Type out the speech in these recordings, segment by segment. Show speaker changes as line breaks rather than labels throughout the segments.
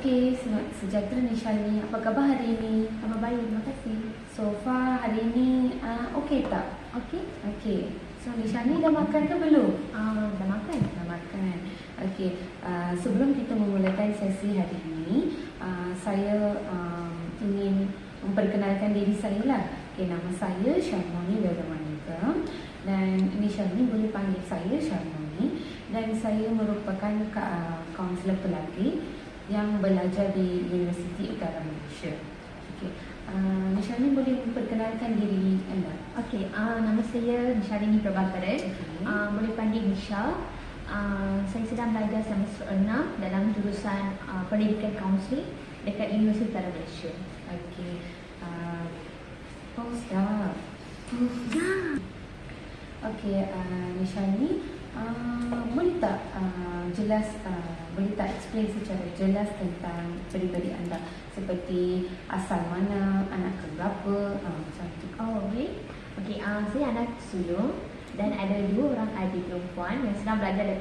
Okey, sejahtera Nishani. Apa khabar hari ini?
Khabar baik, terima kasih.
So far hari ini okey tak?
Okey.
Okey. So Nishani dah makan ke belum?
Dah makan.
Dah makan. Okey. Sebelum kita memulakan sesi hari ini, saya ingin memperkenalkan diri saya lah. Okey, nama saya Syarmoni Vedamanika dan Nishani boleh panggil saya Syarmoni, dan saya merupakan kaunselor pelari yang belajar di Universiti Utara Malaysia. Okey. Nishani boleh memperkenalkan diri anda?
Okey, nama saya Nisharini Prabhakaran.
Okey.
Boleh panggil Nisha. Saya sedang belajar semester 6 dalam jurusan Pendidikan Kaunseling dekat Universiti Utara Malaysia.
Okey. Postdoc. Okey, Nishani, boleh tak boleh tak explain secara jelas tentang pribadi anda, seperti asal mana, anak keberapa, macam tu.
Okey, saya anak sulung dan ada 2 orang adik perempuan yang sedang belajar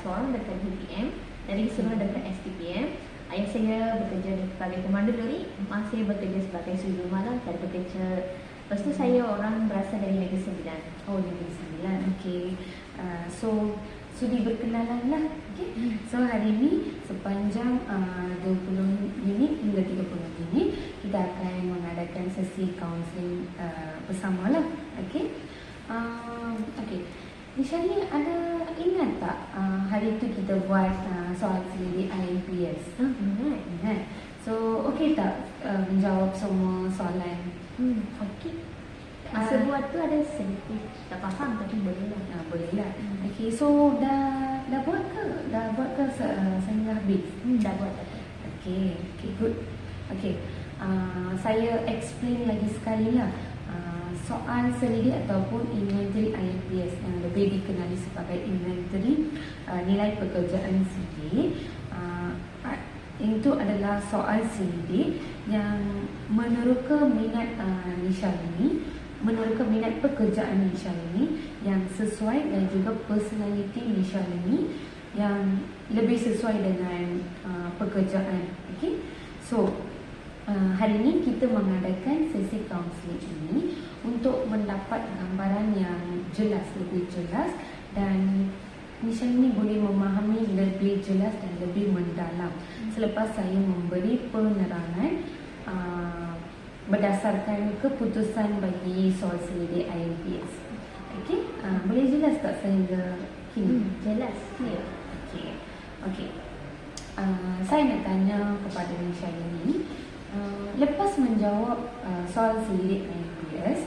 seorang dekat UPM dan lagi seorang dekat STPM. Ayah saya bekerja sebagai komando lori, mak saya bekerja sebagai suri rumah lah, cara bekerja. Lepas tu saya orang berasal dari Negeri Sembilan.
Oh, Negeri Sembilan. Okey. So sudi berkenalan lah. Okay. So hari ini sepanjang 20 minit hingga 30 minit kita akan mengadakan sesi kaunseling bersama lah. Okay. Okay. Nishani, ada ingat tak hari tu kita buat soal sendiri IMPS? Ingat. So okey tak menjawab semua soalan?
Okey. Masa buat tu ada sedikit tak faham, tapi boleh lah.
Boleh lah. Okey, so dah buat ke? Dah buat ke sehingga habis?
Dah buat.
Okey, good. Okey, saya explain lagi sekali lah. Soal selidik ataupun inventory IMPS yang lebih dikenali sebagai inventory nilai pekerjaan selidik, itu adalah soal selidik yang meneroka minat Nishani, meneroka minat pekerjaan Nishani yang sesuai, dan juga personality Nishani yang lebih sesuai dengan pekerjaan. Okay? So hari ini kita mengadakan sesi kaunseling ini untuk mendapat gambaran yang jelas, lebih jelas, dan Nishani boleh memahami lebih jelas dan lebih mendalam selepas saya memberi penerangan berdasarkan keputusan bagi soal selidik IMPS. Okey, boleh jelas tak sehingga kini?
Jelas, clear.
Okey. Saya nak tanya kepada Nishani, lepas menjawab soal selidik IMPS,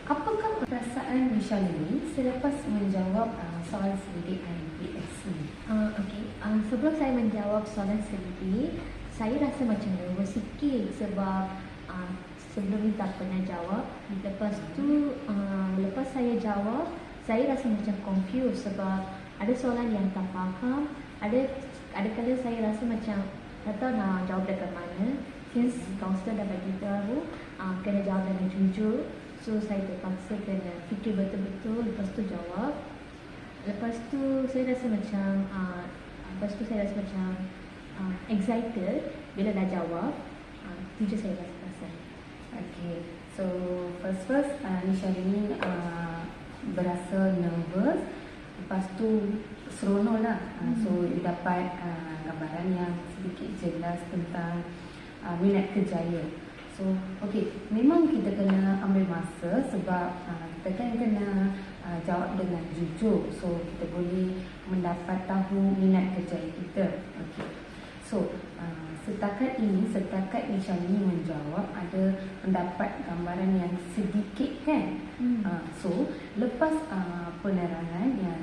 apakah perasaan Nishani selepas menjawab soal selidik IMPS ni?
Sebelum saya menjawab soalan selidik, saya rasa macam nervous sikit sebab sebelum ni tak pernah jawab. Lepas tu lepas saya jawab, saya rasa macam confused sebab ada soalan yang tak faham. Ada kala saya rasa macam tak tahu nak jawab dekat mana. Since kaunselor dah bagi tahu kena jawab dengan jujur, so saya terpaksa kena fikir betul-betul, lepas tu jawab. Lepas tu saya rasa macam excited bila dah jawab. Itu je saya rasa.
Okay, so first Nishani berasa nervous, lepas tu seronok lah. So you dapat gambaran yang sedikit jelas tentang minat kerjaya. So okay, memang kita kena ambil masa sebab kita kan kena jawab dengan jujur, so kita boleh mendapat tahu minat kerjaya kita. Okay. So setakat Nishani menjawab, ada mendapat gambaran yang sedikit kan. So lepas penerangan yang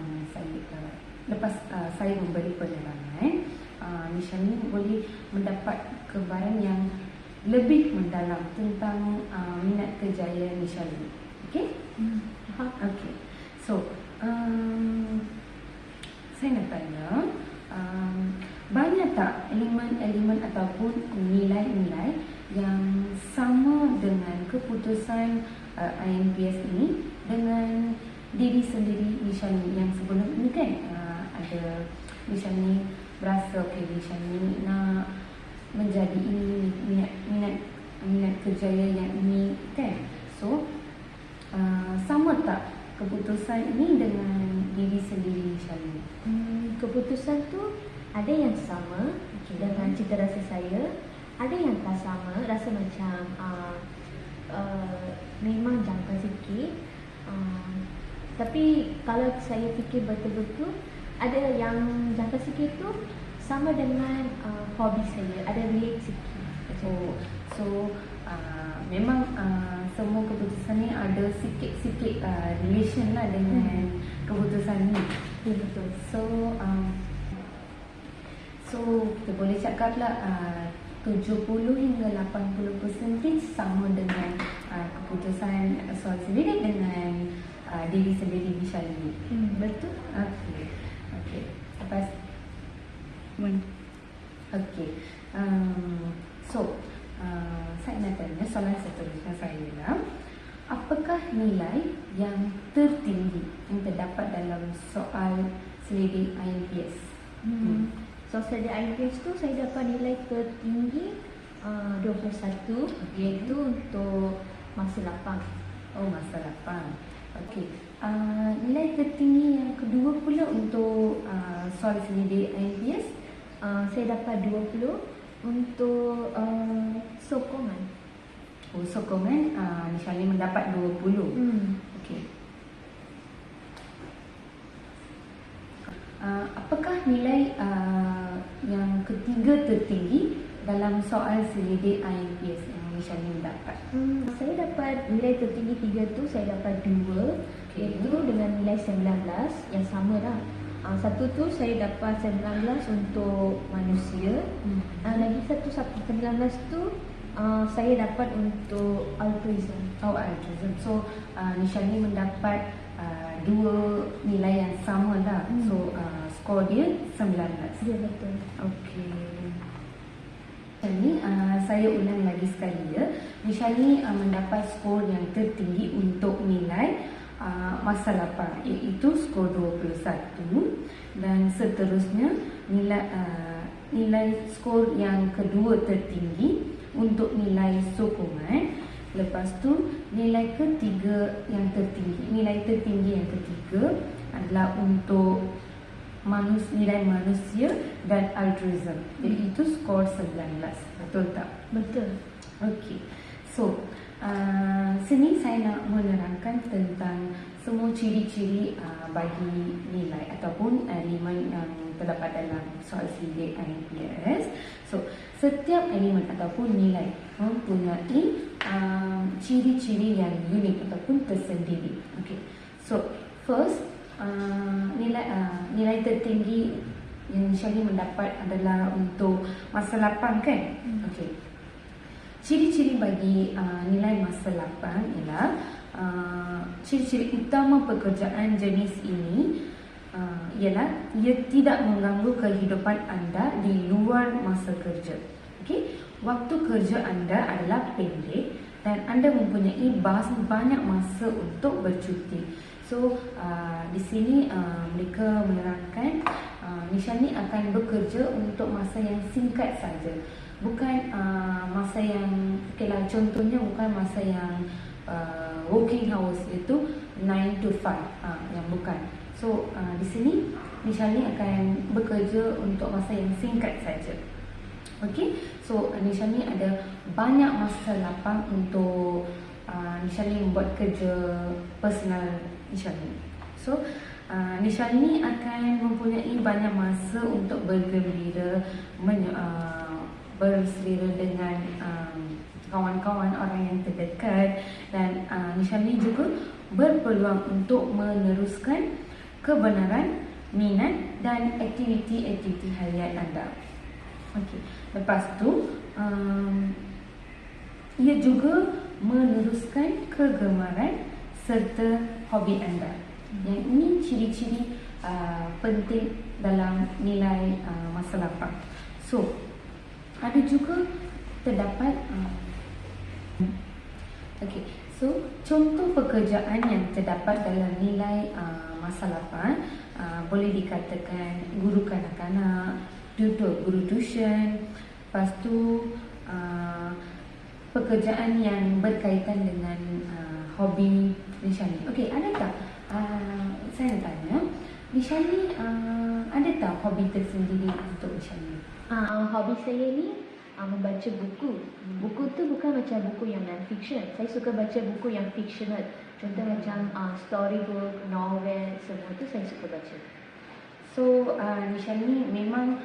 saya memberi penerangan, Nishani boleh mendapat gambaran yang lebih mendalam tentang minat kerjaya Nishani. Okay? Okay. So saya nak tanya, banyak tak elemen-elemen ataupun nilai-nilai yang sama dengan keputusan IMPS ini dengan diri sendiri Nishani yang sebelum ini kan? Ada Nishani berasa Nishani nak kerjaya yang ini kan. So sama tak keputusan ini dengan diri sendiri Nishani?
Keputusan tu ada yang sama dengan cita rasa saya, ada yang tak sama, rasa macam memang jangka sikit. Tapi kalau saya fikir betul-betul, ada yang jangka sikit tu sama dengan hobi saya, ada relate sikit.
So memang semua keputusan ni ada sikit-sikit relation lah dengan keputusan ni.
Betul.
So kita boleh cakap lah 70 hingga 80% sama dengan keputusan soal sendiri dengan diri sendiri Nishani.
Betul.
Okay. Lepas okay. So saya nak tanya soalan seterusnya saya lah. Apakah nilai yang tertinggi yang terdapat dalam soal selidik IELTS?
So selidik IELTS tu saya dapat nilai tertinggi 21, iaitu untuk masa lapang.
Masa lapang. Okey. Nilai tertinggi yang kedua pula untuk soal selidik IELTS,
saya dapat 20 untuk sokongan.
Sokongan Nishani mendapat 20. Okey. Apakah nilai yang ketiga tertinggi dalam soal selidik IELTS yang Nishani mendapat?
Saya dapat nilai tertinggi 3 tu, saya dapat 2, iaitu dengan nilai 19 yang sama lah. Satu tu saya dapat 19 untuk manusia. Lagi satu 19 tu saya dapat untuk altruism.
Altruism. So Nishani mendapat dua nilai yang sama lah. So skor dia 19.
Ya, betul.
Okey. Ini saya ulang lagi sekali ya. Nishani mendapat skor yang tertinggi untuk nilai masa lapang, iaitu skor 21, dan seterusnya nilai skor yang kedua tertinggi untuk nilai sokongan. Lepas tu nilai ketiga yang tertinggi, nilai tertinggi yang ketiga adalah untuk nilai manusia dan altruism, iaitu skor 19. Betul tak?
Betul.
Okey. So sini saya nak menerangkan tentang semua ciri-ciri bagi nilai ataupun elemen yang terdapat dalam soal selidik IELTS. So setiap elemen ataupun nilai mempunyai ciri-ciri yang unik ataupun tersendiri. Okay. So first, nilai tertinggi yang Nishani mendapat adalah untuk masa lapang kan? Okay. Ciri-ciri bagi nilai masa lapang ialah ciri-ciri utama pekerjaan jenis ini ialah ia tidak mengganggu kehidupan anda di luar masa kerja. Okey, waktu kerja anda adalah pendek dan anda mempunyai banyak masa untuk bercuti. So di sini mereka menerangkan Nishani akan bekerja untuk masa yang singkat saja. Bukan masa yang, okeylah, contohnya bukan masa yang working hours, iaitu 9 to 5, yang bukan. So di sini Nishani akan bekerja untuk masa yang singkat saja. Okey, so Nishani ada banyak masa lapang untuk Nishani membuat kerja personal Nishani. So Nishani akan mempunyai banyak masa untuk bergembira, berselera dengan kawan-kawan, orang yang terdekat, dan Nishani juga berpeluang untuk meneruskan kebenaran, minat dan aktiviti-aktiviti harian anda. Okey. Lepas tu ia juga meneruskan kegemaran serta hobi anda. Yang ini ciri-ciri penting dalam nilai masa lapang. So ada juga terdapat okey. So contoh pekerjaan yang terdapat dalam nilai masa lapang boleh dikatakan guru kanak-kanak, guru tuition, lepas tu pekerjaan yang berkaitan dengan hobi Nishani. Okey, ada tak saya nak tanya, Nishani ada tak hobi tersendiri untuk Nishani?
Hobi saya ni membaca buku. Buku tu bukan macam buku yang non-fiction. Saya suka baca buku yang fictional. Contoh macam storybook, novel, semua tu saya suka baca.
So, Nishani memang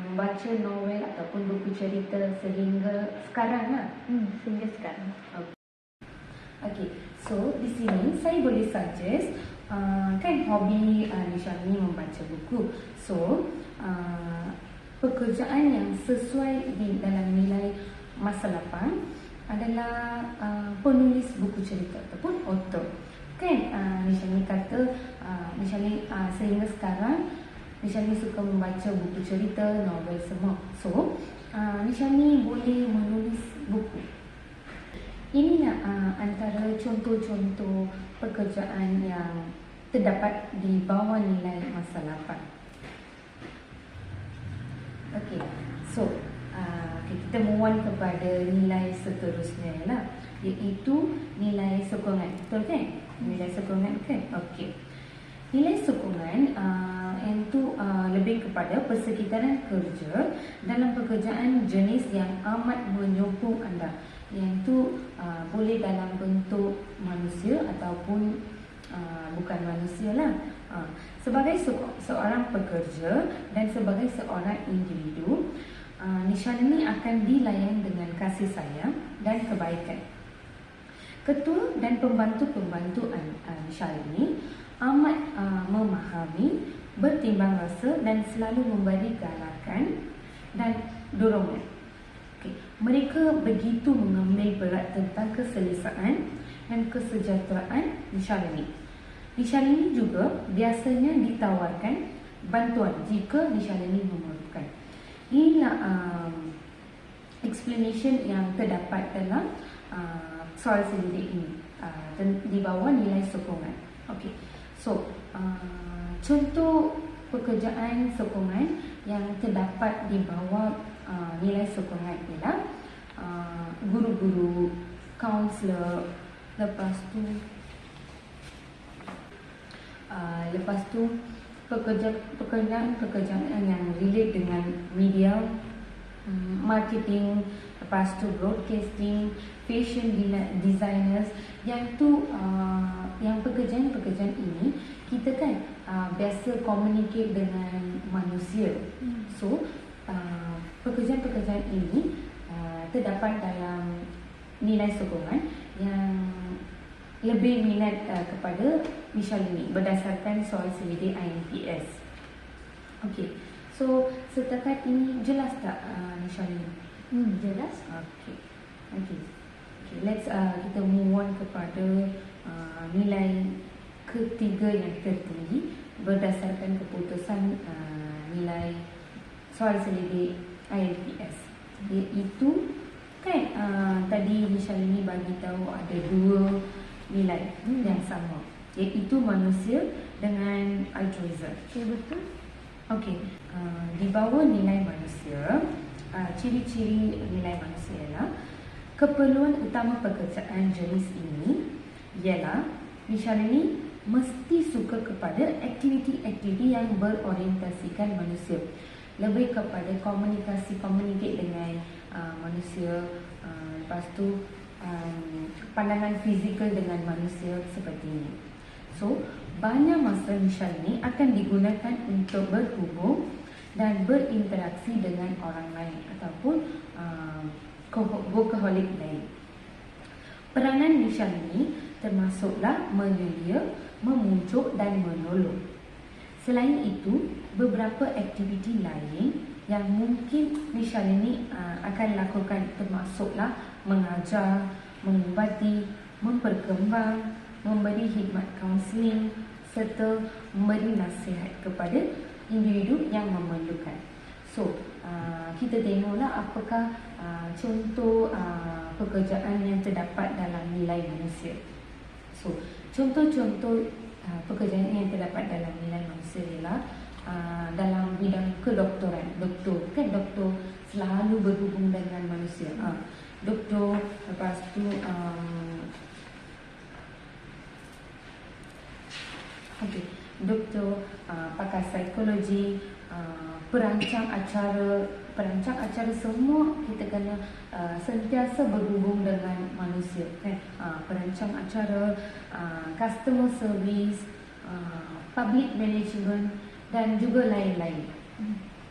membaca novel ataupun buku cerita sehingga sekarang lah.
Sehingga sekarang.
Okay, so di sini saya boleh suggest kan hobi Nishani membaca buku. So, pekerjaan yang sesuai di dalam nilai masa lapang adalah penulis buku cerita ataupun author. Kan Nishani kata Nishani sehingga sekarang Nishani suka membaca buku cerita, novel semua. So, Nishani boleh menulis buku. Inilah antara contoh-contoh pekerjaan yang terdapat di bawah nilai masa lapang. Okey, so kita move on kepada nilai seterusnya lah, iaitu nilai sokongan. Betul kan? Nilai sokongan kan? Okey. Nilai sokongan yang tu lebih kepada persekitaran kerja dalam pekerjaan jenis yang amat menyokong anda. Yang tu boleh dalam bentuk manusia ataupun bukan manusia lah. Sebagai seorang pekerja dan sebagai seorang individu, Nishani akan dilayan dengan kasih sayang dan kebaikan. Ketua dan pembantu-pembantu Nishani amat memahami, bertimbang rasa dan selalu memberi galakan dan dorongan. Okay. Mereka begitu mengambil berat tentang keselesaan dan kesejahteraan Nishani. Nishani juga biasanya ditawarkan bantuan jika Nishani memerlukan. Inilah explanation yang terdapat dalam soal selidik ini di bawah nilai sokongan. Okey. So, contoh pekerjaan sokongan yang terdapat di bawah nilai sokongan ialah guru-guru, kaunselor, lepas tu pekerjaan yang relate dengan media, marketing, lepas tu broadcasting, fashion designers. Yang tu yang pekerjaan ini kita kan biasa communicate dengan manusia. So pekerjaan ini terdapat dalam nilai sokongan yang lebih minat kepada Nishani berdasarkan soal selidik IMPS. Okey. So setakat ini jelas tak Nishani?
Jelas.
Okey. Okay, let's kita move on kepada nilai ketiga yang tertinggi berdasarkan keputusan nilai soal selidik IMPS, iaitu kan tadi Nishani bagi tahu ada dua nilai yang sama, iaitu manusia dengan altruism.
Okay, betul.
Okey, di bawah nilai manusia, ciri-ciri nilai manusia ialah keperluan utama pekerjaan jenis ini ialah Nishani mesti suka kepada aktiviti-aktiviti yang berorientasikan manusia, lebih kepada communicate dengan manusia, lepas tu pandangan fizikal dengan manusia seperti ini. So, banyak masa Nishani akan digunakan untuk berhubung dan berinteraksi dengan orang lain ataupun workaholic lain. Peranan Nishani termasuklah menyelia, memuncuk dan menolong. Selain itu, beberapa aktiviti lain yang mungkin Nishani akan lakukan termasuklah mengajar, mengubati, memperkembang, memberi khidmat kaunseling serta memberi nasihat kepada individu yang memerlukan. So, kita tengoklah apakah contoh pekerjaan yang terdapat dalam nilai manusia. So, contoh-contoh pekerjaan yang terdapat dalam nilai manusia ialah dalam bidang kedoktoran. Doktor selalu berhubung dengan manusia. doktor, lepas tu okey, doktor, pakar psikologi, perancang acara semua kita kena sentiasa berhubung dengan manusia kan. Perancang acara, customer service, public management dan juga lain-lain.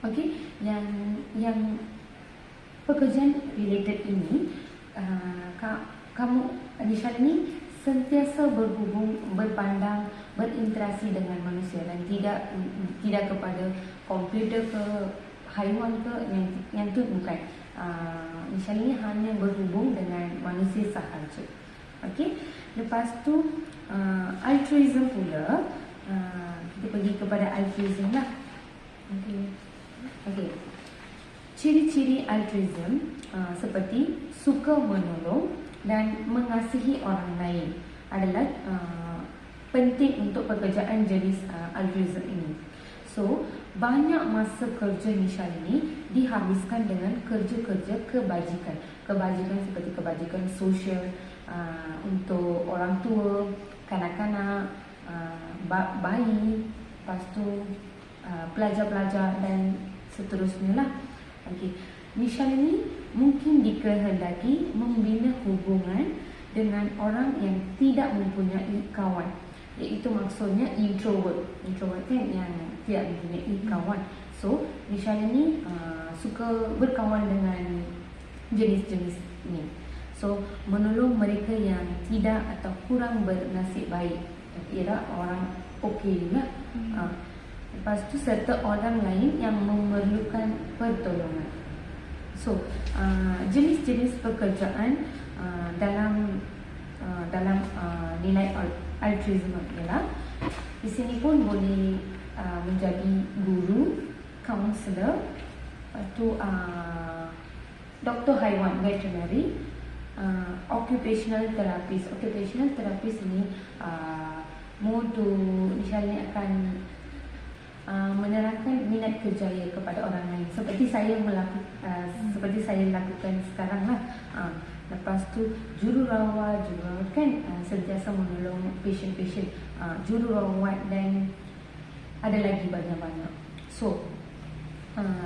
Okey, yang pekerjaan related ini, kamu Nishan ni sentiasa berhubung, berpandang, berinteraksi dengan manusia dan tidak kepada komputer ke haiwan ke, yang tu bukan. Nishan ni hanya berhubung dengan manusia sahaja. Okey, lepas tu altruism pula, kita pergi kepada altruism lah. Okey. Ciri-ciri altruism seperti suka menolong dan mengasihi orang lain adalah penting untuk pekerjaan jenis altruism ini. So, banyak masa kerja Nishan ini dihabiskan dengan kerja-kerja kebajikan. Kebajikan seperti kebajikan sosial untuk orang tua, kanak-kanak, bayi, lepas tu pelajar-pelajar dan seterusnya lah. Okey, Nishan ini mungkin dikehendaki membina hubungan dengan orang yang tidak mempunyai kawan, iaitu maksudnya introvert kan, yang tidak mempunyai kawan. So Nishan ini suka berkawan dengan jenis-jenis ini. So menolong mereka yang tidak atau kurang bernasib baik, ialah orang okey lah. Lepas tu serta orang lain yang memerlukan pertolongan. So jenis-jenis pekerjaan dalam nilai altruism ialah, di sini pun boleh menjadi guru, kaunselor, lepas tu doktor haiwan, veterinary, occupational therapist. Occupational therapist ini mutu misalnya akan menerangkan minat kerjaya kepada orang lain, seperti saya lakukan sekarang lah. Lepas tu jururawat kan, sentiasa menolong pasien-pasien, jururawat dan ada lagi banyak-banyak. So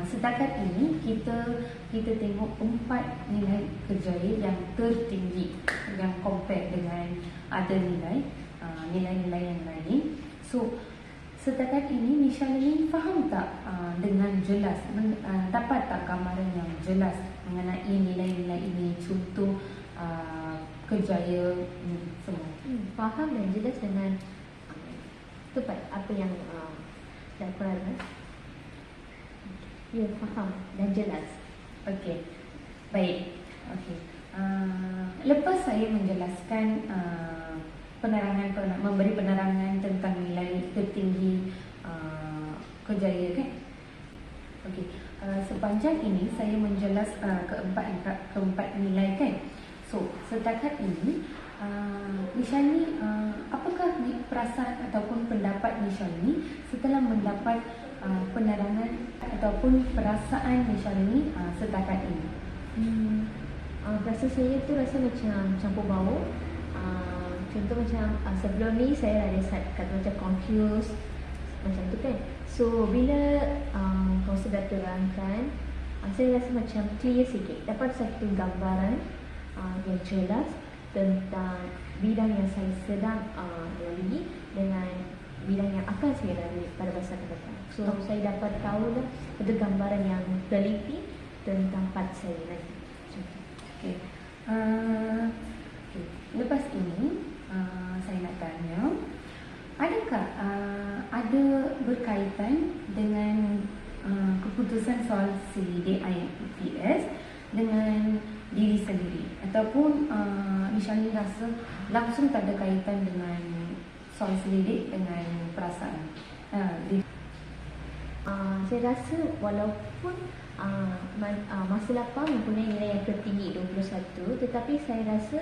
setakat ini kita tengok 4 nilai kerjaya yang tertinggi yang compare dengan ada nilai-nilai yang lain. So setakat ini Nishan ini faham tak dengan jelas, dapat tak gambaran yang jelas mengenai nilai-nilai ini, contoh kerjaya semua?
Faham dan jelas dengan tepat apa yang dapat. Ya, faham dan jelas.
Okey, baik. Okey, lepas saya menjelaskan memberi penerangan tentang nilai tertinggi kerjaya kan. Okey, sepanjang ini saya menjelas keempat nilai kan. So setakat ini Nishan ni apakah perasaan ataupun pendapat Nishan ni setelah mendapat penerangan ataupun perasaan Nishan ni setakat ini?
Rasa saya tu rasa macam campur bau. Contoh macam sebelum ni saya ada kata macam confused macam tu kan. So bila kaunselor dah terangkan, saya rasa macam clear sikit, dapat satu gambaran yang jelas tentang bidang yang saya sedang lalui dengan bidang yang akan saya lalui pada masa akan datang. So saya dapat tahu dah ada gambaran yang teliti tentang part saya nanti.
Okay. Lepas ini saya nak tanya, adakah ada berkaitan dengan keputusan soal selidik IELTS dengan diri sendiri, ataupun Nishan ni rasa langsung tak ada kaitan dengan soal selidik dengan perasaan?
Saya rasa walaupun masa lapang mempunyai nilai yang tertinggi 21, tetapi saya rasa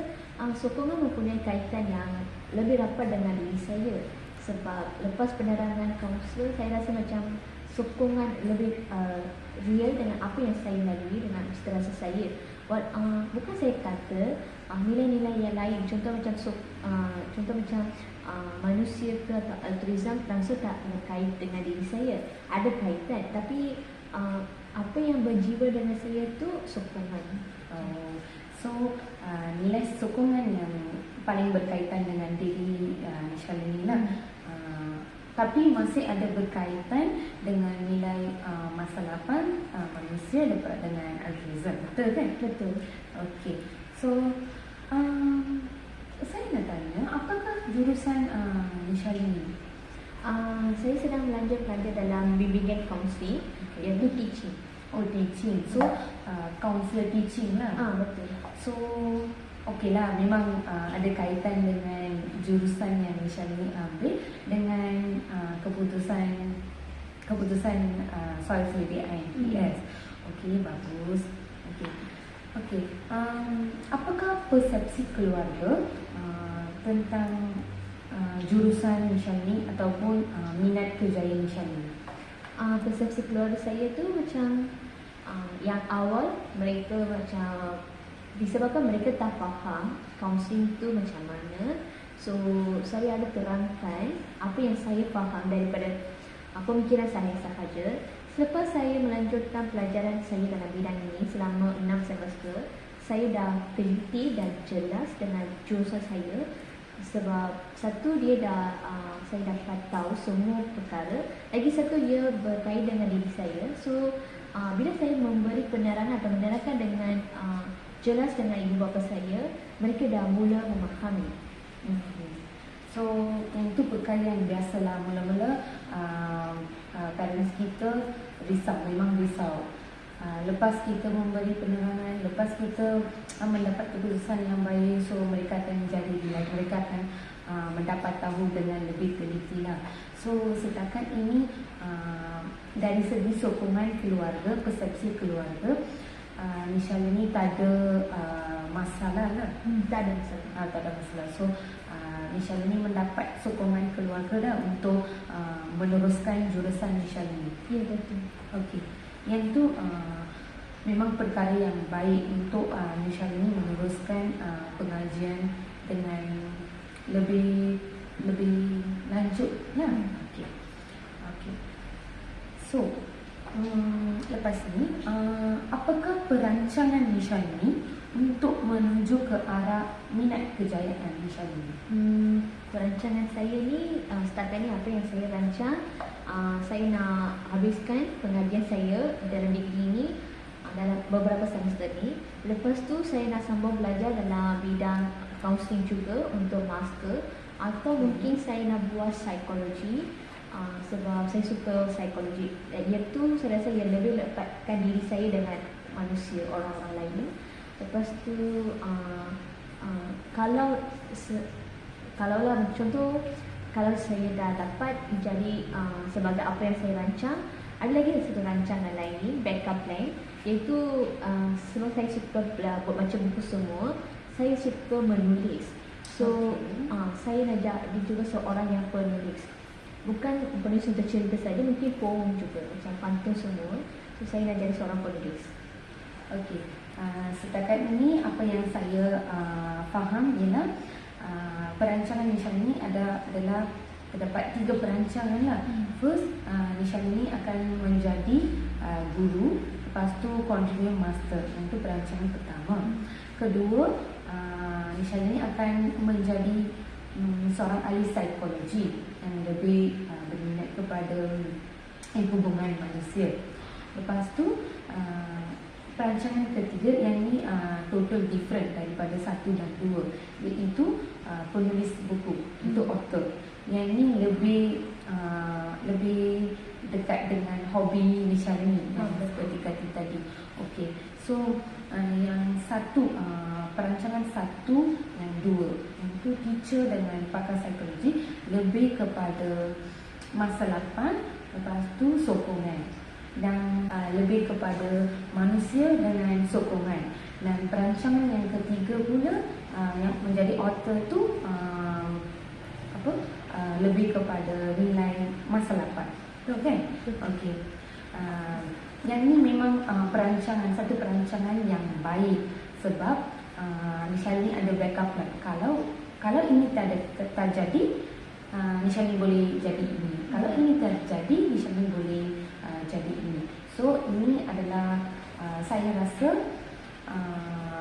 sokongan mempunyai kaitan yang lebih rapat dengan diri saya. Sebab lepas penerangan kaunselor, saya rasa macam sokongan lebih real dengan apa yang saya lalui, dengan cita rasa saya. bukan saya kata nilai-nilai yang lain, contoh macam manusia ke atau altruism langsung tak berkait dengan diri saya, ada kaitan, tapi apa yang berjiwa dengan saya tu sokongan.
So nilai sokongan yang paling berkaitan dengan diri Shalini lah. Tapi masih ada berkaitan dengan nilai masa lapan manusia dengan altruism. Betul kan?
Betul.
Okey. So saya nak tanya, apakah jurusan Shalini?
Saya sedang belajar dalam bimbingan kaunseling, iaitu teaching.
Oh, teaching. So counselor teaching lah.
Betul.
So okey lah, memang ada kaitan dengan jurusan yang Shalini ambil dengan keputusan soal seledian IPS. Okey, bagus. Okey. Apakah persepsi keluarga tentang jurusan Shalini ataupun minat kejayaan Shalini?
Persepsi keluarga saya tu macam yang awal mereka macam disebabkan mereka tak faham kaunseling tu macam mana. So saya ada terangkan apa yang saya faham daripada pemikiran saya sahaja. Selepas saya melanjutkan pelajaran saya dalam bidang ini selama 6 semester, saya dah teliti dan jelas dengan jurusan saya. Sebab satu, dia saya dapat tahu semua perkara. Lagi satu, ia berkait dengan diri saya. So bila saya memberi penerangan atau menerangkan dengan jelas dengan ibu bapa saya, mereka dah mula memahami.
So itu perkara yang biasalah. Mula-mula parents kita memang risau. Lepas kita memberi penerangan, lepas kita mendapat keputusan yang baik, so mereka akan menjadi gila, mereka akan mendapat tahu dengan lebih teliti lah. So setakat ini dari segi sokongan keluarga, persepsi keluarga, Shalini tak ada masalah lah.
Tak ada masalah.
Tak ada masalah. So Shalini mendapat sokongan keluarga dah untuk meneruskan jurusan Shalini.
Ya, betul.
Okey. Yang tu memang perkara yang baik untuk Shalini meneruskan pengajian dengan lebih lanjut lah. Okey. So lepas ni apakah perancangan Shalini untuk menuju ke arah minat kejayaan Shalini?
Perancangan saya ni setakat ni apa yang saya rancang, saya nak habiskan pengajian saya dalam degree ni dalam beberapa semester ni. Lepas tu saya nak sambung belajar dalam bidang kaunseling juga untuk master, atau mungkin saya nak buat psikologi, sebab saya suka psikologi. Iaitu saya rasa ia lebih lekatkan diri saya dengan manusia, orang-orang lain. Lepas tu kalau lah contoh, kalau saya dah dapat jadi sebagai apa yang saya rancang, ada lagi satu rancangan lain, backup plan, iaitu sebab saya suka buat baca buku semua, saya suka menulis. So saya nak jadi juga seorang yang penulis, bukan penulis untuk cerita saja, mungkin poem juga, macam pantun semua. So saya nak jadi seorang penulis.
Okey. Setakat ini apa yang saya faham ialah perancangan Shalini adalah terdapat 3 perancangan lah. First, Shalini akan menjadi guru, lepas tu continue master. Itu perancangan pertama. Kedua, Shalini akan menjadi seorang ahli psikologi yang lebih berminat kepada hubungan manusia. Lepas tu perancangan ketiga yang ni total different daripada 1 dan 2, iaitu penulis buku, itu author. Yang ni lebih dekat dengan hobi Shalini yang seperti kata tadi. Okey. So yang satu perancangan 1 dan 2, yang tu teacher dengan pakar psikologi, lebih kepada masa lapan, lepas tu sokongan, dan lebih kepada manusia dengan sokongan. Dan perancangan yang ketiga pula yang menjadi author tu lebih kepada nilai masa lapan. Betul kan? Okey. yang ini memang satu perancangan yang baik sebab misalnya ada backup plan. Kalau ini tak jadi, misalnya boleh jadi ini. Kalau ini terjadi, misalnya boleh jadi ini. So ini adalah saya rasa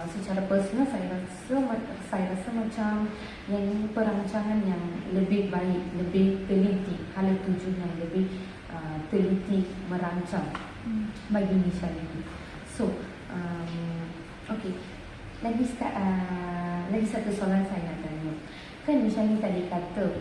secara personal saya rasa macam yang ini perancangan yang lebih baik, lebih teliti. Hala tuju yang lebih teliti merancang bagi Nisha ini. So okey. Lagi satu soalan saya nak tanya. Kan Nisha ni tadi kata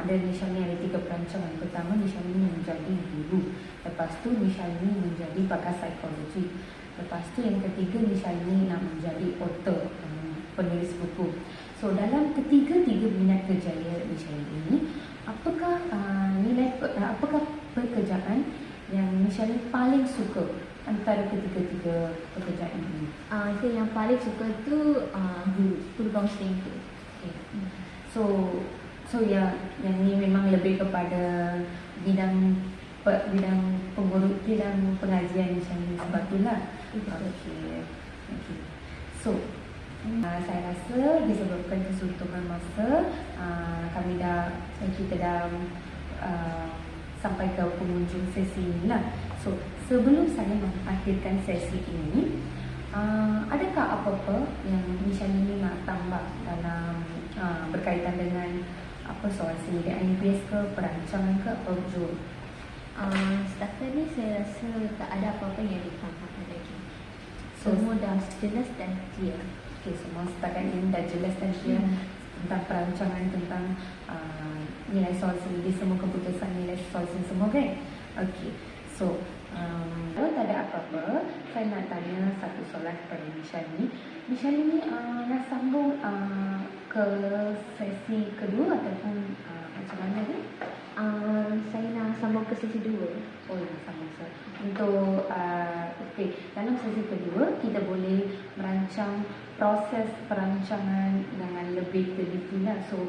ada Nisha ni ada 3 perancangan. Pertama, Nisha ni menjadi guru. Lepas tu Nisha ni menjadi pakar psikologi. Lepas tu yang ketiga, Nisha ni nak menjadi author, penulis buku. So dalam ketiga-tiga minat kerjaya Nisha ini, apakah pekerjaan yang Nisha ni paling suka antara ketiga-tiga pekerjaan ini?
Saya yang paling suka tu guru kaunseling tu.
Okay. So ya, yang ni memang lebih kepada bidang pengajian Nisha ni sebab itulah. Okay. So saya rasa disebabkan kesuntukan masa, kita dah sampai ke penghujung sesi ini lah. So sebelum saya mengakhirkan sesi ini, adakah apa-apa yang Nisha ni nak tambah dalam berkaitan dengan soal sendiri IPS ke, perancangan ke, apa jur?
Setakat ni saya rasa tak ada apa-apa yang ditambahkan lagi.
So,
Semua dah jelas dan clear.
Okay, semua setakat ini dah jelas dan clear tentang perancangan, tentang nilai soal sendiri, semua keputusan nilai soal sendiri semua kan? Okay, so kalau tak ada apa-apa, saya nak tanya satu soalan kepada Nisha ni. Nisha ni nak sambung ke sesi kedua ataupun macam mana ni?
Saya nak sambung ke sesi 2.
Oh ya, sama saya. Untuk dalam sesi kedua kita boleh merancang proses perancangan dengan lebih teliti lah. So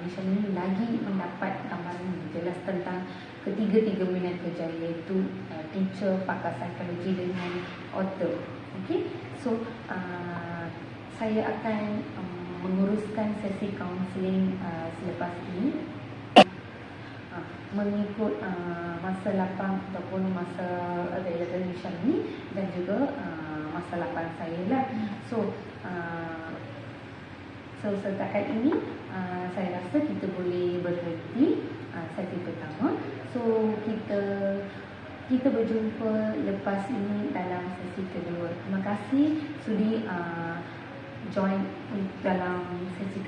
Nisha ni lagi mendapat gambaran yang jelas tentang ketiga-tiga minat kerja, iaitu teacher, pakar psikologi dengan author. Okay, so saya akan menguruskan sesi kaunseling selepas ini mengikut masa lapang ataupun masa available Nisha ni dan juga masa lapang saya lah. So setakat ini saya rasa kita boleh berhenti sesi pertama. So kita berjumpa lepas ini dalam sesi kedua. Terima kasih sudi join dalam sesi